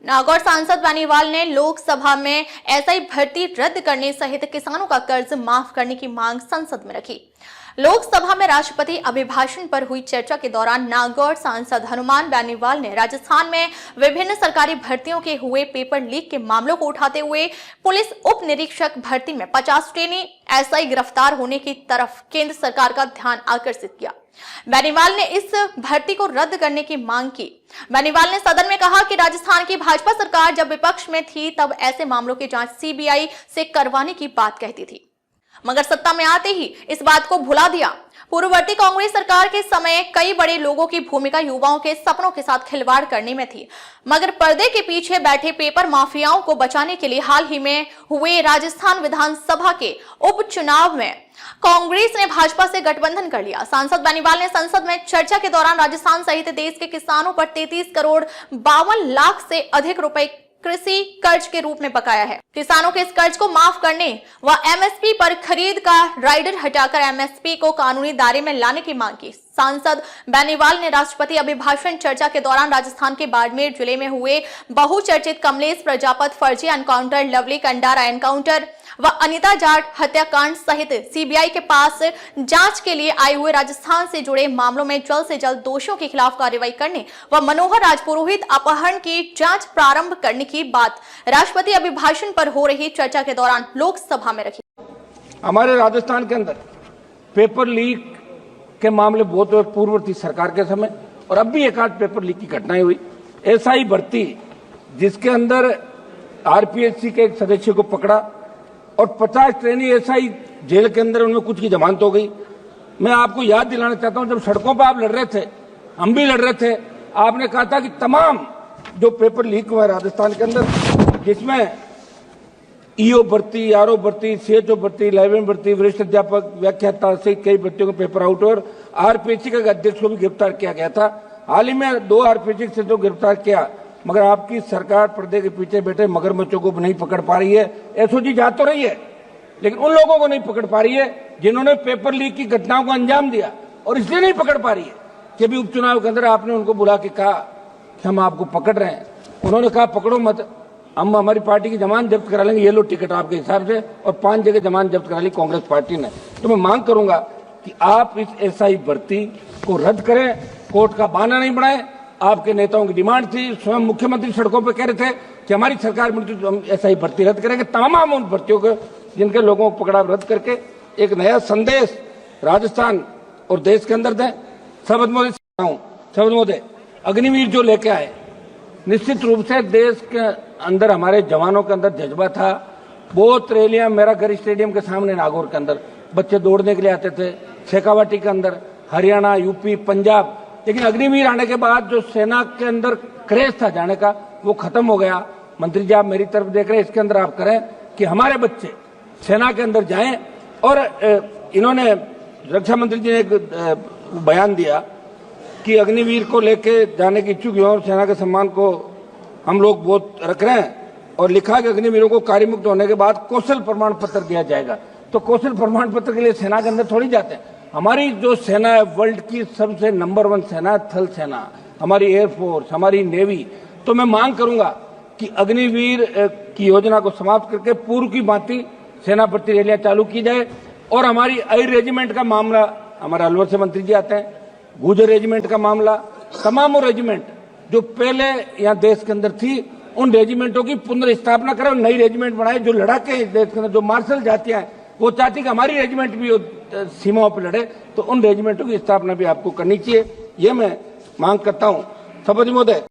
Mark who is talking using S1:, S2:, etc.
S1: नागौर सांसद बेनीवाल ने लोकसभा में एसआई भर्ती रद्द करने सहित किसानों का कर्ज माफ करने की मांग संसद में रखी। लोकसभा में राष्ट्रपति अभिभाषण पर हुई चर्चा के दौरान नागौर सांसद हनुमान बेनीवाल ने राजस्थान में विभिन्न सरकारी भर्तियों के हुए पेपर लीक के मामलों को उठाते हुए पुलिस उप निरीक्षक भर्ती में 50 ट्रेनी एसआई गिरफ्तार होने की तरफ केंद्र सरकार का ध्यान आकर्षित किया। बेनीवाल ने इस भर्ती को रद्द करने की मांग की। बेनीवाल ने सदन में कहा कि राजस्थान की भाजपा सरकार जब विपक्ष में थी तब ऐसे मामलों की जांच सीबीआई से करवाने की बात कहती थी, मगर सत्ता में आते ही इस बात को भुला दिया। पूर्ववर्ती कांग्रेस सरकार के समय कई बड़े लोगों की भूमिका युवाओं के सपनों के साथ खिलवाड़ करने में थी, मगर पर्दे के पीछे बैठे पेपर माफियाओं को बचाने के लिए हाल ही में हुए राजस्थान विधानसभा के उपचुनाव में कांग्रेस ने भाजपा से गठबंधन कर लिया। सांसद बेनीवाल ने संसद में चर्चा के दौरान राजस्थान सहित देश के किसानों पर 33 करोड़ 52 लाख से अधिक रुपए कृषि कर्ज के रूप में बकाया है। किसानों के इस कर्ज को माफ करने व एमएसपी पर खरीद का राइडर हटाकर एमएसपी को कानूनी दायरे में लाने की मांग की। सांसद बेनीवाल ने राष्ट्रपति अभिभाषण चर्चा के दौरान राजस्थान के बाड़मेर जिले में हुए बहुचर्चित कमलेश प्रजापत फर्जी एनकाउंटर, लवली कंडारा एनकाउंटर व अनिता जाट हत्याकांड सहित सीबीआई के पास जांच के लिए आए हुए राजस्थान से जुड़े मामलों में जल्द से जल्द दोषियों के खिलाफ कार्रवाई करने व मनोहर राजपुरोहित अपहरण की जांच प्रारंभ करने की बात राष्ट्रपति अभिभाषण पर हो रही चर्चा के दौरान लोकसभा में रखी।
S2: हमारे राजस्थान के अंदर पेपर लीक के मामले बहुत पूर्ववर्ती सरकार के समय और अब भी एक आध पेपर लीक की घटनाएं हुई। एसआई भर्ती जिसके अंदर आरपीएससी के एक सदस्य को पकड़ा और 50 ट्रेनी एसआई जेल के अंदर, उनमें कुछ की जमानत हो गई। मैं आपको याद दिलाना चाहता हूं, जब सड़कों पर आप लड़ रहे थे, हम भी लड़ रहे थे, आपने कहा था कि तमाम जो पेपर लीक हुआ है राजस्थान के अंदर, जिसमें ईओ भर्ती, आरओ भर्ती, सीएचओ भर्ती, लाइब्रेरी भर्ती, वरिष्ठ अध्यापक, व्याख्याता सहित कई भर्तियों के पेपर आउट और आरपीएससी के अध्यक्ष को भी गिरफ्तार किया गया था। हाल ही में 2 आरपीएससी से जो गिरफ्तार किया, मगर आपकी सरकार पर्दे के पीछे बैठे मगरमच्छों को नहीं पकड़ पा रही है। एसओजी जा तो रही है, लेकिन उन लोगों को नहीं पकड़ पा रही है जिन्होंने पेपर लीक की घटनाओं को अंजाम दिया, और इसलिए नहीं पकड़ पा रही है कि अभी उपचुनाव के अंदर आपने उनको बुला के कहा कि हम आपको पकड़ रहे हैं। उन्होंने कहा पकड़ो मत, हम हमारी पार्टी की जमानत जब्त करा लेंगे, ये लो टिकट आपके हिसाब से, और 5 जगह जमानत जब्त करा ली कांग्रेस पार्टी ने। तो मैं मांग करूंगा कि आप इस एसआई भर्ती को रद्द करें, कोर्ट का बहाना नहीं बनाए। आपके नेताओं की डिमांड थी, स्वयं मुख्यमंत्री सड़कों पर कह रहे थे कि हमारी सरकार में तो हम एसआई भर्ती रद्द करेंगे। तमाम उन भर्तियों को जिनके लोगों को पकड़ा रद्द करके एक नया संदेश राजस्थान और देश के अंदर दें। शपथ मोदी अग्निवीर जो लेके आए, निश्चित रूप से देश के अंदर हमारे जवानों के अंदर जज्बा था। बहुत रैलियां, मेरा घर स्टेडियम के सामने नागौर के अंदर बच्चे दौड़ने के लिए आते थे, शेखावाटी के अंदर, हरियाणा, यूपी, पंजाब। लेकिन अग्निवीर आने के बाद जो सेना के अंदर क्रेज था जाने का, वो खत्म हो गया। मंत्री जी आप मेरी तरफ देख रहे हैं, इसके अंदर आप करें कि हमारे बच्चे सेना के अंदर जाएं। और इन्होंने, रक्षा मंत्री जी ने एक बयान दिया कि अग्निवीर को लेके जाने की इच्छुक युवाओं और सेना के सम्मान को हम लोग बहुत रख रहे हैं, और लिखा कि अग्निवीरों को कार्यमुक्त होने के बाद कौशल प्रमाण पत्र दिया जाएगा। तो कौशल प्रमाण पत्र के लिए सेना के अंदर थोड़ी जाते हैं। हमारी जो सेना है वर्ल्ड की सबसे नंबर 1 सेना है, थल सेना, हमारी एयरफोर्स, हमारी नेवी। तो मैं मांग करूंगा कि अग्निवीर की योजना को समाप्त करके पूर्व की भांति सेना भर्ती रैलियां चालू की जाए। और हमारी आई रेजिमेंट का मामला, हमारे अलवर से मंत्री जी आते हैं, गुजर रेजिमेंट का मामला, तमाम रेजिमेंट जो पहले यहाँ देश के अंदर थी, उन रेजिमेंटों की पुनर्स्थापना करें और नई रेजिमेंट बनाए। जो लड़ाके देश के अंदर, जो मार्शल जातियां हैं, वो चाहती कि हमारी रेजिमेंट भी सीमाओं पर लड़े, तो उन रेजिमेंटों की स्थापना भी आपको करनी चाहिए। ये मैं मांग करता हूं। शपथ मोदी।